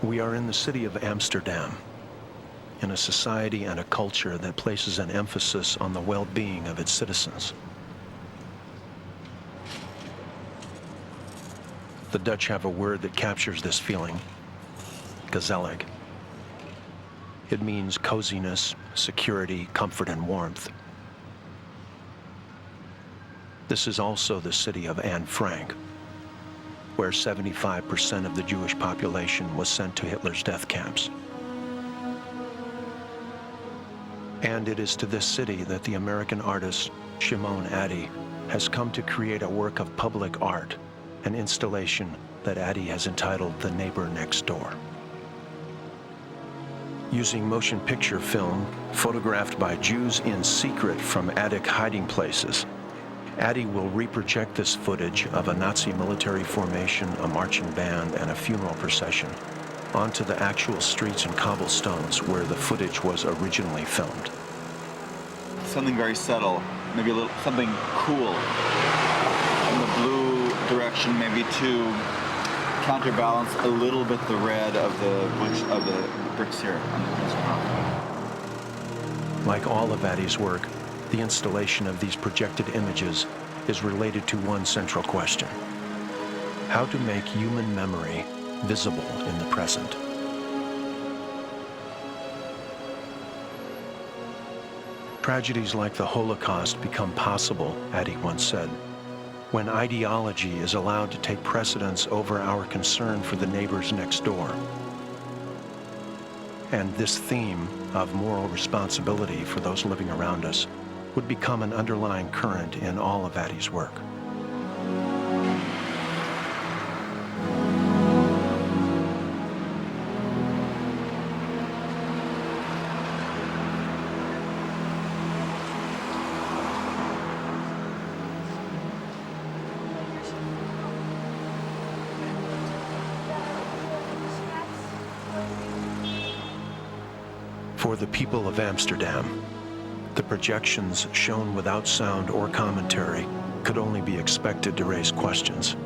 We are in the city of Amsterdam, in a society and a culture that places an emphasis on the well-being of its citizens. The Dutch have a word that captures this feeling, gezellig. It means coziness, security, comfort, and warmth. This is also the city of Anne Frank, where 75% of the Jewish population was sent to Hitler's death camps. And it is to this city that the American artist Shimon Attie has come to create a work of public art, an installation that Attie has entitled The Neighbor Next Door. Using motion picture film photographed by Jews in secret from attic hiding places, Attie will reproject this footage of a Nazi military formation, a marching band, and a funeral procession onto the actual streets and cobblestones where the footage was originally filmed. Something very subtle, maybe a little something cool in the blue direction, maybe to counterbalance a little bit the red of the bricks here on the ground. Like all of Attie's work, the installation of these projected images is related to one central question: how to make human memory visible in the present. Tragedies like the Holocaust become possible, Attie once said, when ideology is allowed to take precedence over our concern for the neighbors next door. And this theme of moral responsibility for those living around us would become an underlying current in all of Attie's work. For the people of Amsterdam, the projections shown without sound or commentary could only be expected to raise questions.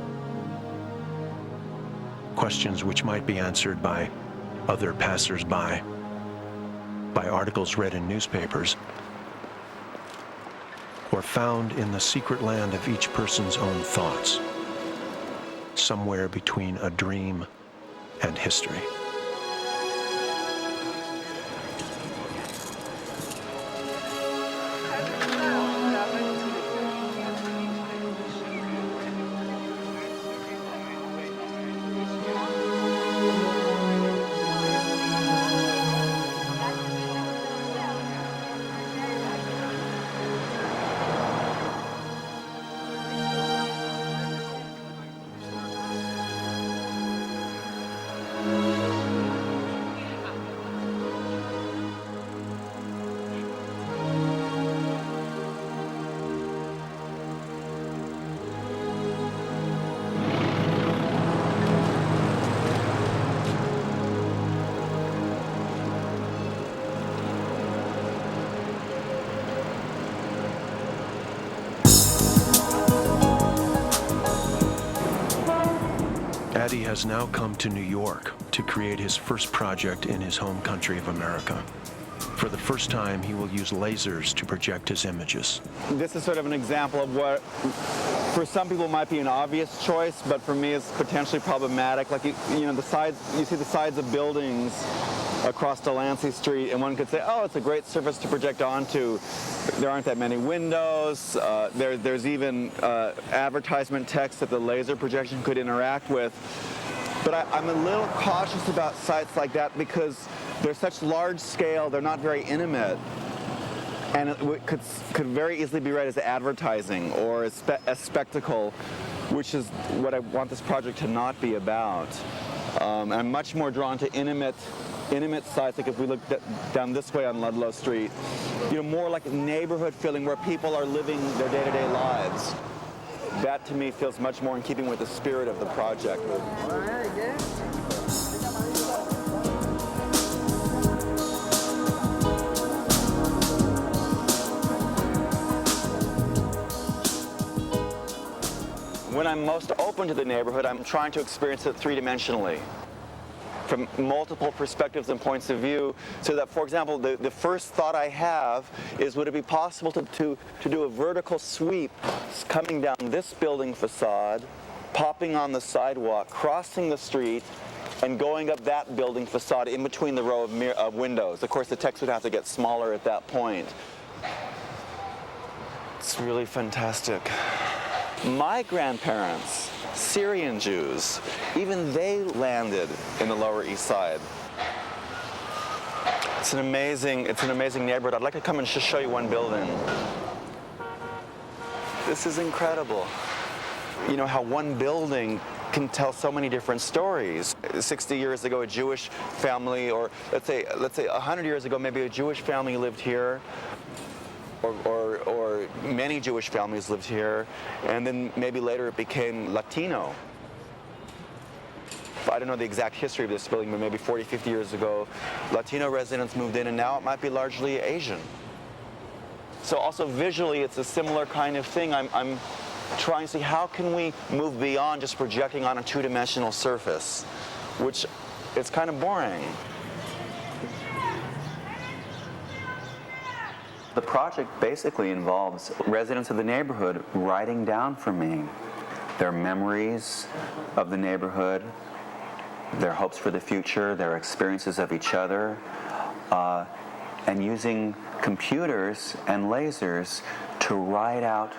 Questions which might be answered by other passers-by, by articles read in newspapers, or found in the secret land of each person's own thoughts, somewhere between a dream and history. Attie has now come to New York to create his first project in his home country of America. For the first time, he will use lasers to project his images. This is sort of an example of what, for some people, might be an obvious choice, but for me, it's potentially problematic. Like, you know, the sides, you see the sides of buildings across Delancey Street, and one could say, oh, it's a great surface to project onto. There aren't that many windows. There's even advertisement text that the laser projection could interact with. But I'm a little cautious about sites like that because they're such large scale, they're not very intimate. And it could very easily be read as advertising or as spectacle, which is what I want this project to not be about. I'm much more drawn to intimate sites, like if we look down this way on Ludlow Street, you know, more like a neighborhood feeling where people are living their day-to-day lives. That to me feels much more in keeping with the spirit of the project. When I'm most open to the neighborhood, I'm trying to experience it three-dimensionally. from multiple perspectives and points of view, so that, for example, the first thought I have is, would it be possible to do a vertical sweep coming down this building facade, popping on the sidewalk, crossing the street, and going up that building facade in between the row of windows. Of course, the text would have to get smaller at that point. It's really fantastic. My grandparents, Syrian Jews, even they landed in the Lower East Side. It's an amazing neighborhood. I'd like to come and just show you one building. This is incredible. You know how one building can tell so many different stories. 60 years ago, a Jewish family, or let's say 100 years ago, maybe a Jewish family lived here, or many Jewish families lived here, and then maybe later it became Latino. I don't know the exact history of this building, but maybe 40, 50 years ago, Latino residents moved in, and now it might be largely Asian. So also visually, it's a similar kind of thing. I'm trying to see how can we move beyond just projecting on a two-dimensional surface, which is kind of boring. The project basically involves residents of the neighborhood writing down for me their memories of the neighborhood, their hopes for the future, their experiences of each other, and using computers and lasers to write out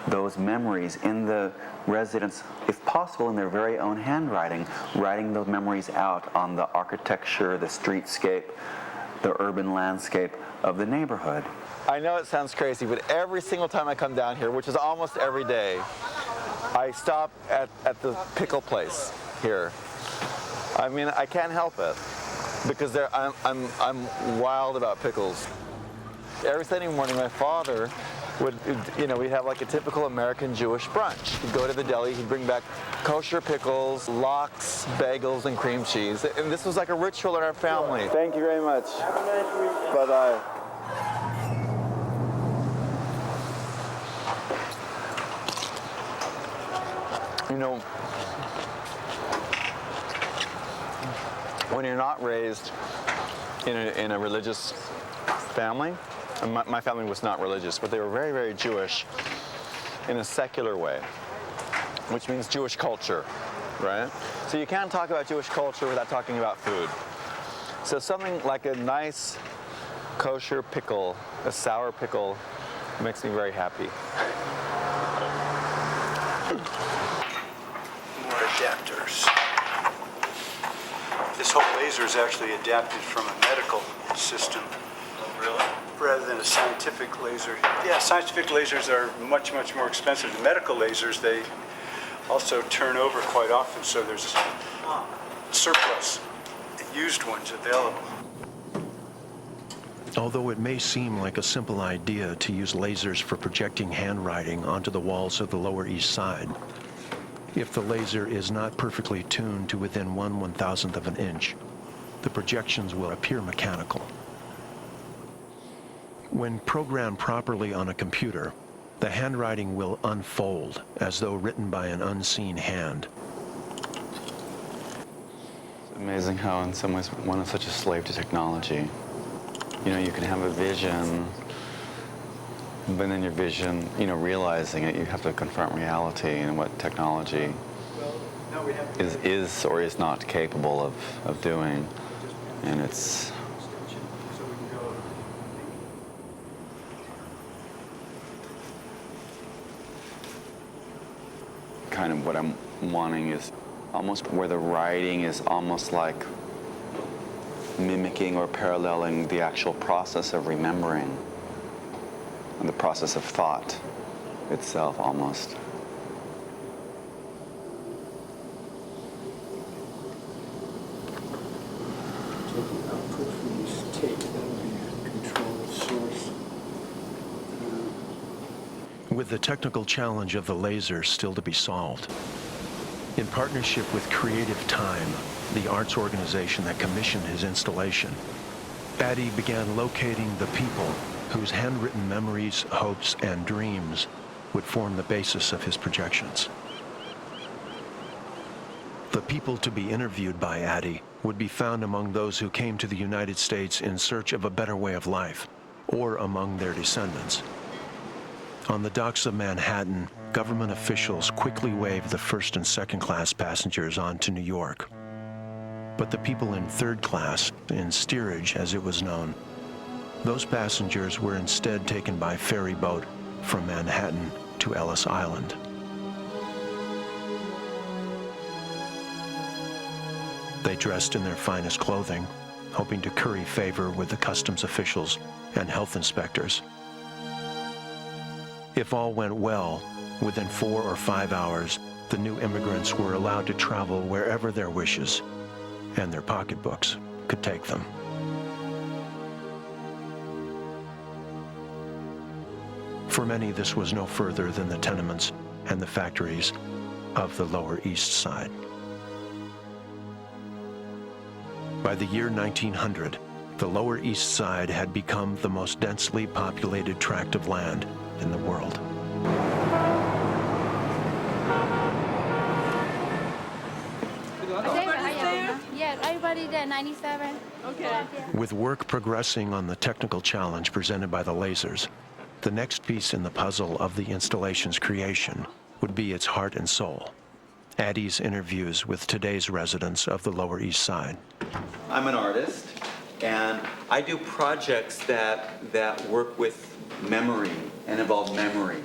those memories in the residents, if possible in their very own handwriting, writing those memories out on the architecture, the streetscape, the urban landscape of the neighborhood. I know it sounds crazy, but every single time I come down here, which is almost every day, I stop at the pickle place here. I mean, I can't help it, because I'm wild about pickles. Every Sunday morning, my father would, we'd have like a typical American Jewish brunch. He'd go to the deli, he'd bring back kosher pickles, lox, bagels, and cream cheese. And this was like a ritual in our family. Thank you very much. Have a nice week. Bye-bye. You know, when you're not raised in a religious family, and my family was not religious, but they were very, very Jewish in a secular way, which means Jewish culture, right? So you can't talk about Jewish culture without talking about food. So something like a nice kosher pickle, a sour pickle, makes me very happy. More adapters. This whole laser is actually adapted from a medical system. Really? Rather than a scientific laser. Yeah, scientific lasers are much, much more expensive. The medical lasers, they also turn over quite often, so there's surplus used ones available. Although it may seem like a simple idea to use lasers for projecting handwriting onto the walls of the Lower East Side, if the laser is not perfectly tuned to within 1/1000th of an inch, the projections will appear mechanical. When programmed properly on a computer, the handwriting will unfold as though written by an unseen hand. It's amazing how in some ways one is such a slave to technology. You know, you can have a vision, but then your vision, realizing it, you have to confront reality and what technology is or is not capable of doing. And it's kind of what I'm wanting is almost where the writing is almost like mimicking or paralleling the actual process of remembering and the process of thought itself almost. Taking output from this tape, that would be a control source. With the technical challenge of the laser still to be solved, in partnership with Creative Time, the arts organization that commissioned his installation, Attie began locating the people whose handwritten memories, hopes, and dreams would form the basis of his projections. The people to be interviewed by Attie would be found among those who came to the United States in search of a better way of life, or among their descendants. On the docks of Manhattan, government officials quickly waved the first and second class passengers on to New York. But the people in third class, in steerage as it was known, those passengers were instead taken by ferry boat from Manhattan to Ellis Island. They dressed in their finest clothing, hoping to curry favor with the customs officials and health inspectors. If all went well, within 4 or 5 hours, the new immigrants were allowed to travel wherever their wishes and their pocketbooks could take them. For many, this was no further than the tenements and the factories of the Lower East Side. By the year 1900, the Lower East Side had become the most densely populated tract of land in the world. Yes, everybody there, 97. Okay. With work progressing on the technical challenge presented by the lasers, the next piece in the puzzle of the installation's creation would be its heart and soul. Attie's interviews with today's residents of the Lower East Side. I'm an artist, and I do projects that work with memory and involve memory,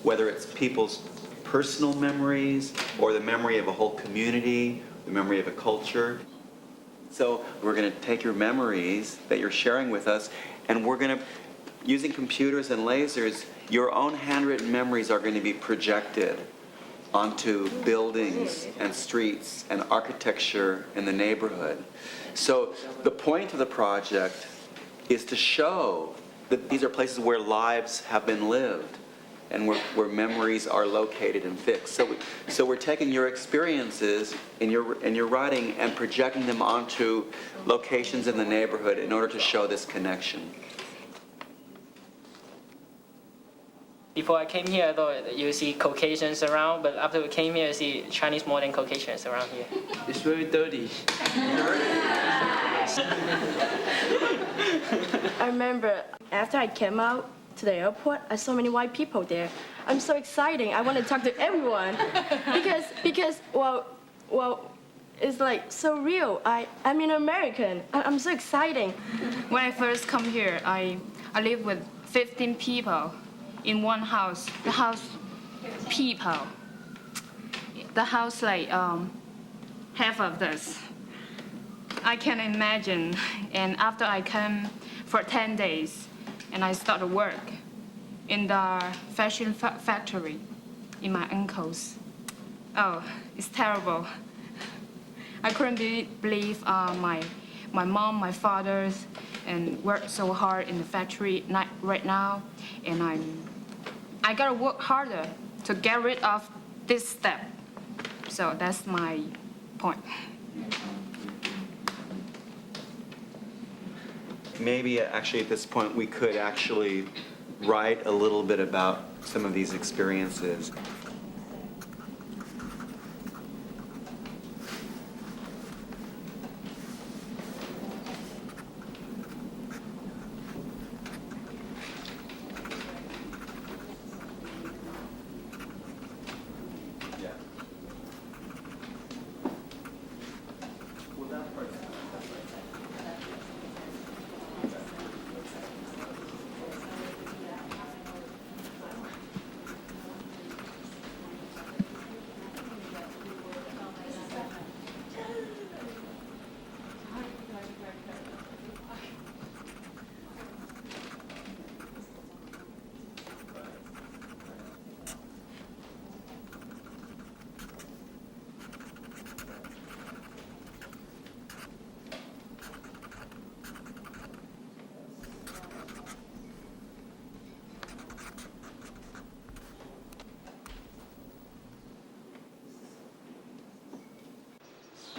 whether it's people's personal memories or the memory of a whole community, the memory of a culture. So we're going to take your memories that you're sharing with us, and we're going to, using computers and lasers, your own handwritten memories are going to be projected onto buildings and streets and architecture in the neighborhood. So the point of the project is to show that these are places where lives have been lived and where memories are located and fixed. So we're taking your experiences in your writing and projecting them onto locations in the neighborhood in order to show this connection. Before I came here, I thought you see Caucasians around, but after we came here, I see Chinese more than Caucasians around here. It's very dirty. I remember after I came out to the airport, I saw many white people there. I'm so excited. I want to talk to everyone because well, it's like so real. I'm an American. I'm so excited. When I first come here, I live with 15 people in one house. The house people. The house like half of this. I can imagine. And after I came for 10 days, and I started work in the fashion factory in my uncle's. Oh, it's terrible. I couldn't believe my mom, my father's, and worked so hard in the factory right now, and I gotta work harder to get rid of this step. So that's my point. Maybe actually at this point we could actually write a little bit about some of these experiences.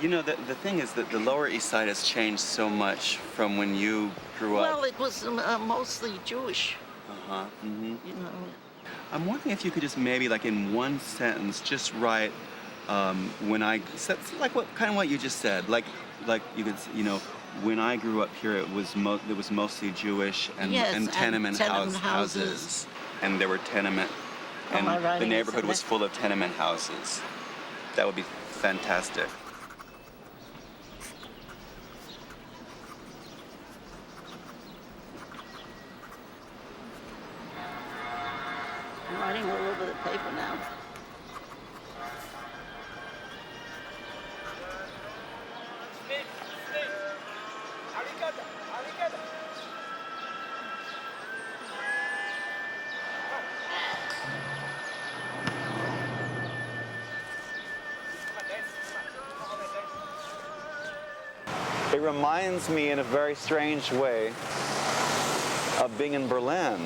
You know, the thing is that the Lower East Side has changed so much from when you grew up. Well, it was mostly Jewish. Uh-huh. Mm-hmm. You know. I'm wondering if you could just maybe, like in one sentence, just write when I said, like what you just said. Like like you could, when I grew up here, it was mostly Jewish and, Yes, and tenement tenement houses, and there were tenement, Am I and right the in neighborhood was saying full of tenement houses. That would be fantastic. I'm writing all over the paper now. It reminds me in a very strange way of being in Berlin,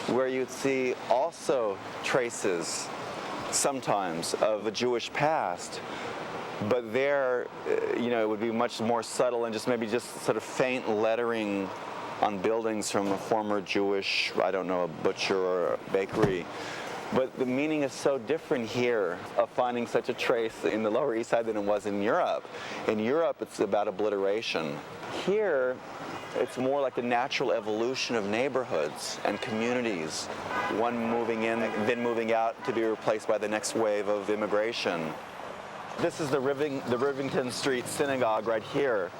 where you'd see also traces sometimes of a Jewish past, but there, it would be much more subtle and maybe sort of faint lettering on buildings from a former Jewish, I don't know, a butcher or a bakery. But the meaning is so different here of finding such a trace in the Lower East Side than it was in Europe. In Europe, it's about obliteration. Here, it's more like the natural evolution of neighborhoods and communities, one moving in, then moving out to be replaced by the next wave of immigration. This is the Rivington Street Synagogue right here.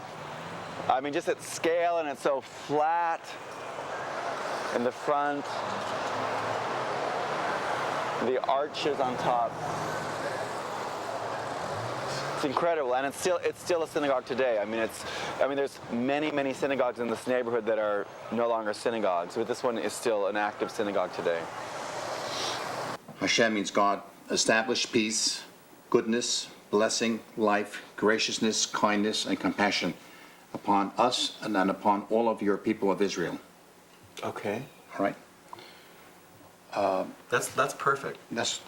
I mean, just its scale, and it's so flat in the front. The arches on top. It's incredible, and it's still a synagogue today. I mean, there's many synagogues in this neighborhood that are no longer synagogues, but this one is still an active synagogue today. Hashem means God. Established peace, goodness, blessing, life, graciousness, kindness, and compassion upon us and then upon all of your people of Israel. Okay. All right? That's perfect. That's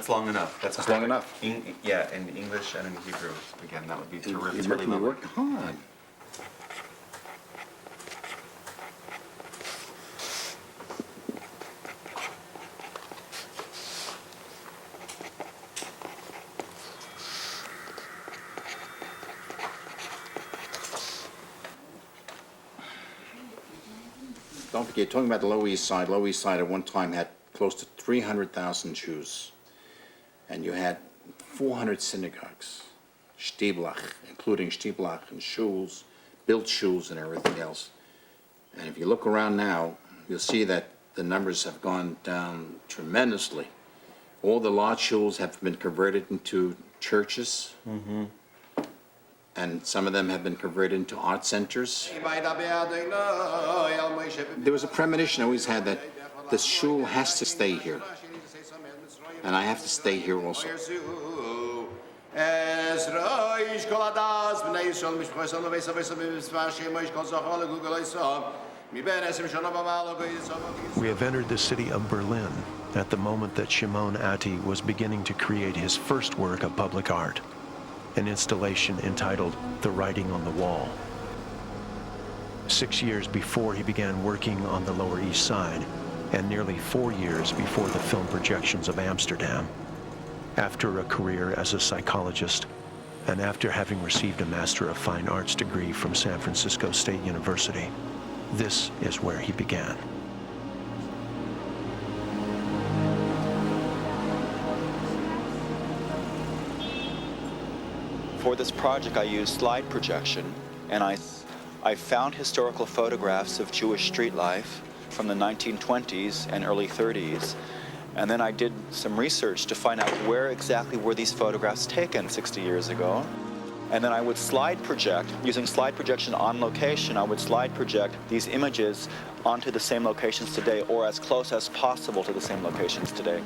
long enough. That's long enough. In English and in Hebrew. Again, that would be terrific. You're making me work hard. Don't forget, talking about the Lower East Side at one time had close to 300,000 Jews. And you had 400 synagogues, shtiblach, including shtiblach and shuls, built shuls and everything else. And if you look around now, you'll see that the numbers have gone down tremendously. All the large shuls have been converted into churches. Mm-hmm. And some of them have been converted into art centers. There was a premonition I always had that the shul has to stay here. And I have to stay here also. We have entered the city of Berlin at the moment that Shimon Attie was beginning to create his first work of public art, an installation entitled The Writing on the Wall. 6 years before he began working on the Lower East Side, and nearly 4 years before the film projections of Amsterdam. After a career as a psychologist, and after having received a Master of Fine Arts degree from San Francisco State University, this is where he began. For this project, I used slide projection, and I found historical photographs of Jewish street life from the 1920s and early 30s. And then I did some research to find out where exactly were these photographs taken 60 years ago. And then I would slide project, using slide projection on location, I would slide project these images onto the same locations today, or as close as possible to the same locations today.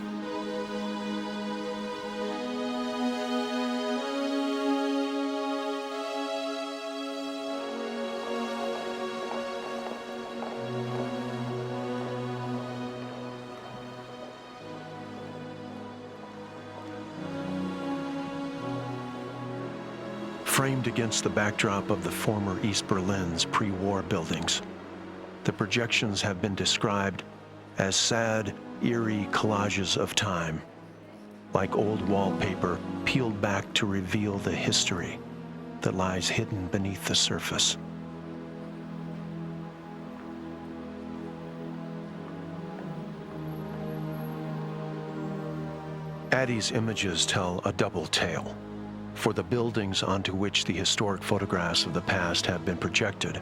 Framed against the backdrop of the former East Berlin's pre-war buildings, the projections have been described as sad, eerie collages of time, like old wallpaper peeled back to reveal the history, that lies hidden beneath the surface. Attie's images tell a double tale. For the buildings onto which the historic photographs of the past have been projected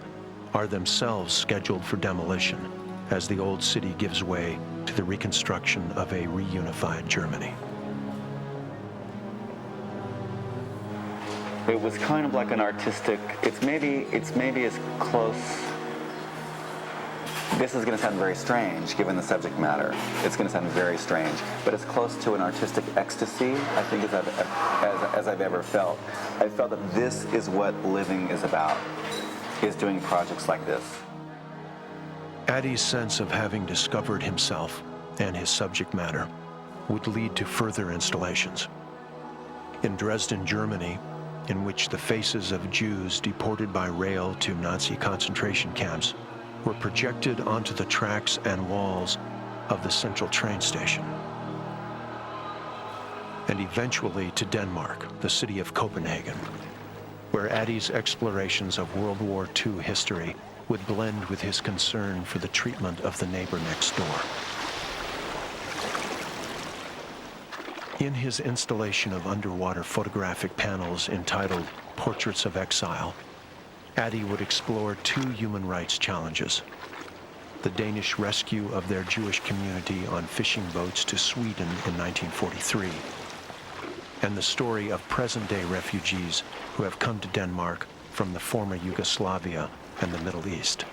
are themselves scheduled for demolition as the old city gives way to the reconstruction of a reunified Germany. It was kind of like an artistic, it's maybe as close, this is going to sound very strange given the subject matter. It's going to sound very strange, but it's close to an artistic ecstasy, I think, as I've ever felt. I felt that this is what living is about, is doing projects like this. Attie's sense of having discovered himself and his subject matter would lead to further installations. In Dresden, Germany, in which the faces of Jews deported by rail to Nazi concentration camps were projected onto the tracks and walls of the central train station. And eventually to Denmark, the city of Copenhagen, where Attie's explorations of World War II history would blend with his concern for the treatment of the neighbor next door. In his installation of underwater photographic panels entitled Portraits of Exile, Attie would explore two human rights challenges: the Danish rescue of their Jewish community on fishing boats to Sweden in 1943, and the story of present-day refugees who have come to Denmark from the former Yugoslavia and the Middle East.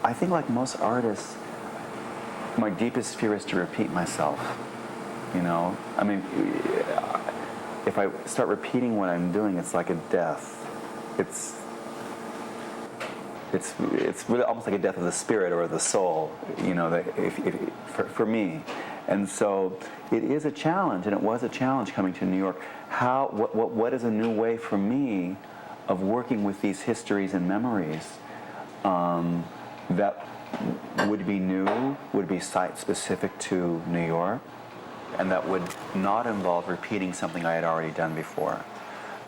I think, like most artists, my deepest fear is to repeat myself. You know, I mean, if I start repeating what I'm doing, it's like a death. It's really almost like a death of the spirit or the soul. You know, for me, and so it is a challenge, and it was a challenge coming to New York. What is a new way for me of working with these histories and memories? That would be new, would be site-specific to New York, and that would not involve repeating something I had already done before.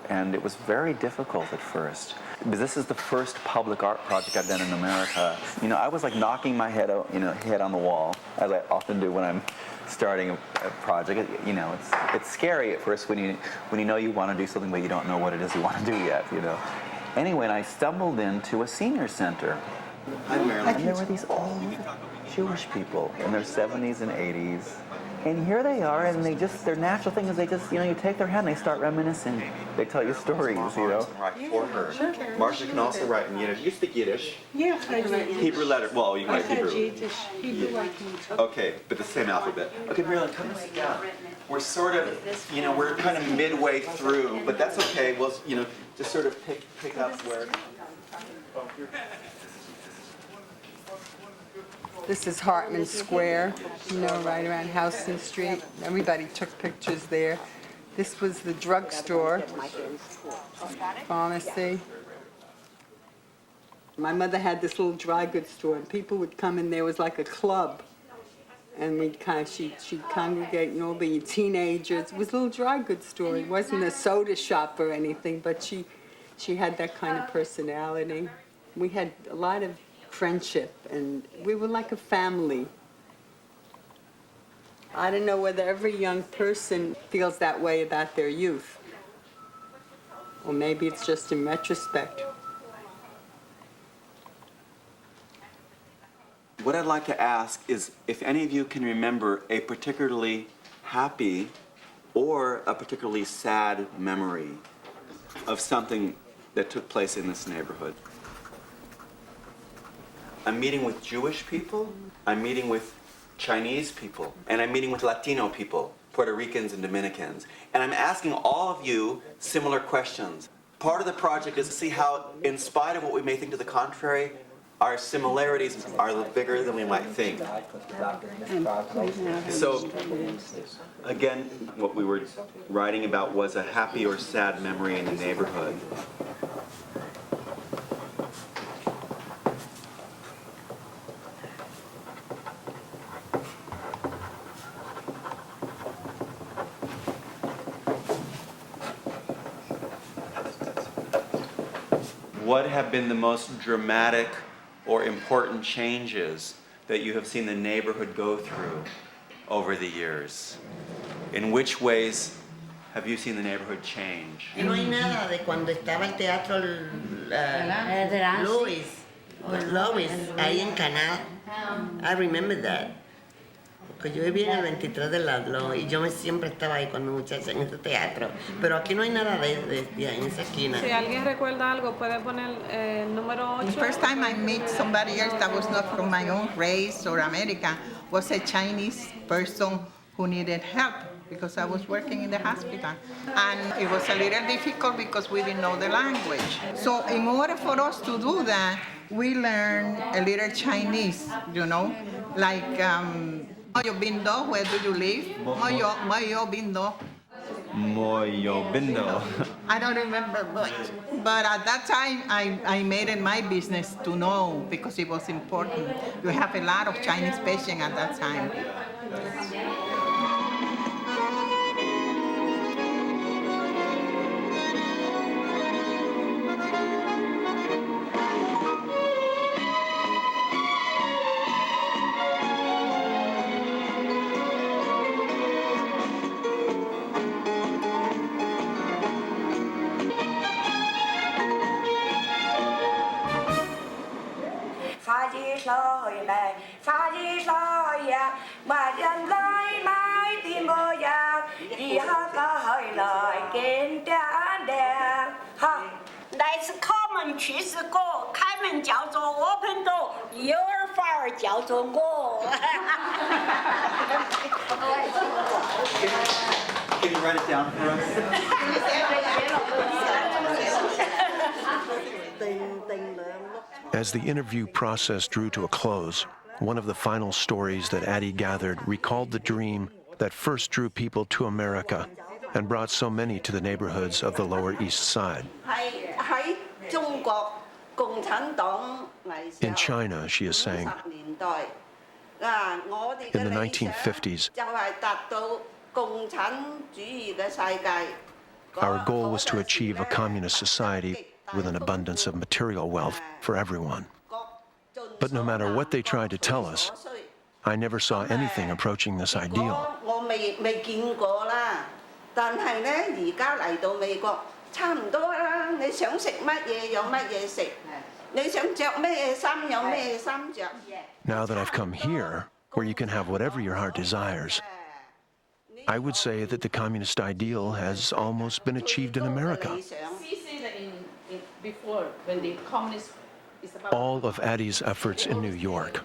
And it was very difficult at first. Because this is the first public art project I've done in America. You know, I was like knocking my head on the wall, as I often do when I'm starting a project. You know, it's scary at first when you know you want to do something, but you don't know what it is you want to do yet, you know. Anyway, and I stumbled into a senior center. And there were these old Jewish people in their 70s and 80s. And here they are, and their natural thing is they just, you take their hand and they start reminiscing. They tell you stories, Write for her. Sure. Marsha can also write in Yiddish. You speak Yiddish? Yeah, I do. Hebrew letter. Well, you can write Hebrew. Yiddish. Hebrew like me. Okay, but the same alphabet. Okay, Marilyn, come and sit down. We're sort of, we're kind of midway through, but that's okay. We'll, just sort of pick up where. This is Hartman Square, right around Houston Street. Everybody took pictures there. This was the drugstore, pharmacy. My mother had this little dry goods store, and people would come in. There was like a club, and she'd congregate, and all the teenagers. It was a little dry goods store. It wasn't a soda shop or anything, but she had that kind of personality. We had a lot of friendship, and we were like a family. I don't know whether every young person feels that way about their youth. Or maybe it's just in retrospect. What I'd like to ask is if any of you can remember a particularly happy or a particularly sad memory of something that took place in this neighborhood. I'm meeting with Jewish people, I'm meeting with Chinese people, and I'm meeting with Latino people, Puerto Ricans and Dominicans. And I'm asking all of you similar questions. Part of the project is to see how, in spite of what we may think to the contrary, our similarities are bigger than we might think. So, again, what we were writing about was a happy or sad memory in the neighborhood. What have been the most dramatic or important changes that you have seen the neighborhood go through over the years? In which ways have you seen the neighborhood change? No hay nada de cuando estaba el teatro Louis, ahí en Canadá. I remember that. Porque yo vivía en el 23 de Ladlo y yo siempre estaba ahí cuando muchacha en ese teatro. Pero aquí no hay nada de en esa esquina. Si alguien recuerda algo, puede poner número 8. The first time I met somebody else that was not from my own race or America was a Chinese person who needed help because I was working in the hospital. And it was a little difficult because we didn't know the language. So in order for us to do that, we learned a little Chinese, you know, like Moyo Bindo, where do you live? Moyo Bindo. Moyo Bindo. I don't remember much. But at that time, I made it my business to know because it was important. You have a lot of Chinese patients at that time. That's common 趋势歌，开门叫做 open door， 幼儿反而叫做我。Can you write it down for us? As the interview process drew to a close, one of the final stories that Attie gathered recalled the dream that first drew people to America and brought so many to the neighborhoods of the Lower East Side. In China, she is saying, in the 1950s, our goal was to achieve a communist society with an abundance of material wealth for everyone. But no matter what they tried to tell us, I never saw anything approaching this ideal. Now that I've come here, where you can have whatever your heart desires, I would say that the communist ideal has almost been achieved in America. All of Attie's efforts in New York,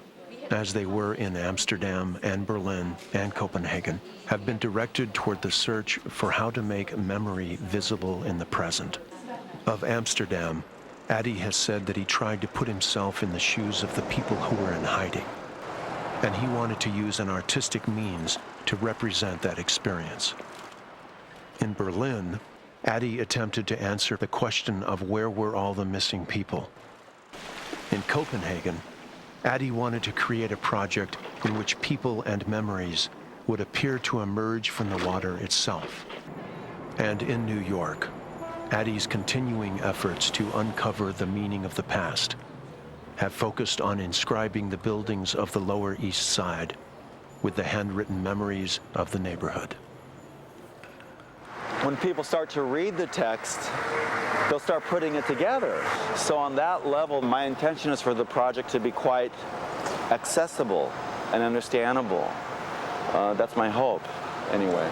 as they were in Amsterdam and Berlin and Copenhagen, have been directed toward the search for how to make memory visible in the present. Of Amsterdam, Attie has said that he tried to put himself in the shoes of the people who were in hiding, and he wanted to use an artistic means to represent that experience. In Berlin, Attie attempted to answer the question of where were all the missing people. In Copenhagen, Attie wanted to create a project in which people and memories would appear to emerge from the water itself. And in New York, Attie's continuing efforts to uncover the meaning of the past have focused on inscribing the buildings of the Lower East Side with the handwritten memories of the neighborhood. When people start to read the text, they'll start putting it together. So on that level, my intention is for the project to be quite accessible and understandable. That's my hope, anyway.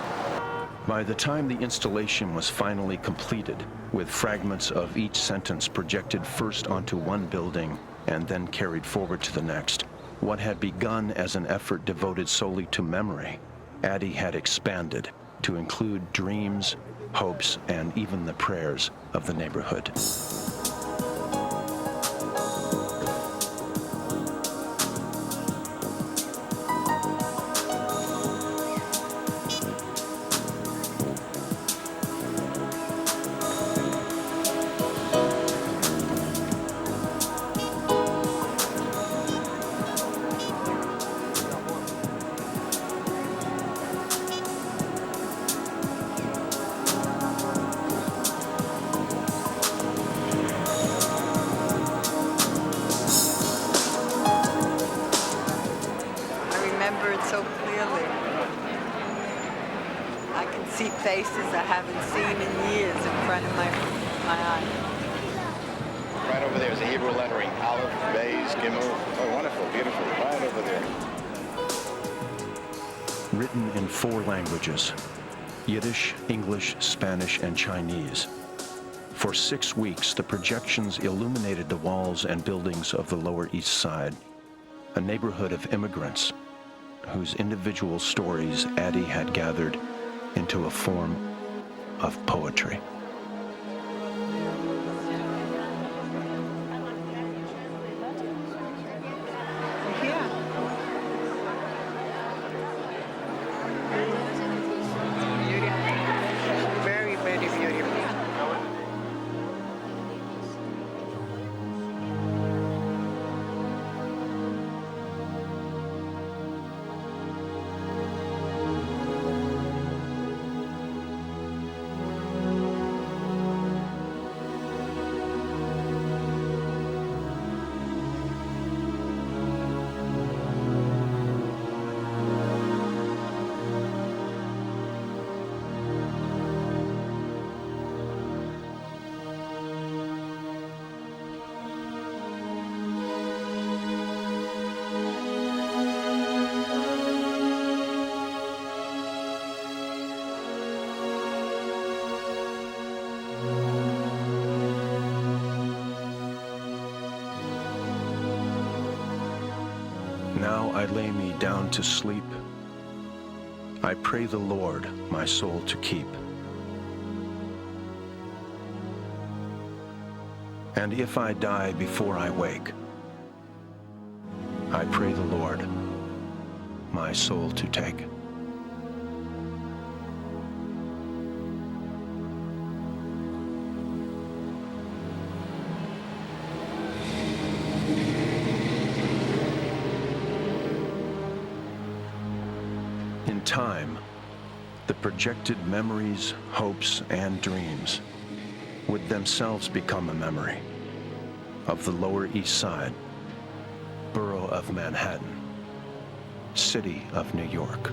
By the time the installation was finally completed, with fragments of each sentence projected first onto one building and then carried forward to the next, what had begun as an effort devoted solely to memory, Attie had expanded to include dreams, hopes, and even the prayers of the neighborhood. So clearly. I can see faces I haven't seen in years in front of my eyes. Right over there is a Hebrew lettering, Aleph, Beis, Gimel. Oh, wonderful, beautiful, right over there. Written in 4 languages, Yiddish, English, Spanish, and Chinese. For 6 weeks, the projections illuminated the walls and buildings of the Lower East Side, a neighborhood of immigrants whose individual stories Attie had gathered into a form of poetry. Very, very beautiful. Now I lay me down to sleep. I pray the Lord my soul to keep. And if I die before I wake, I pray the Lord my soul to take. In time, the projected memories, hopes, and dreams would themselves become a memory of the Lower East Side, borough of Manhattan, city of New York.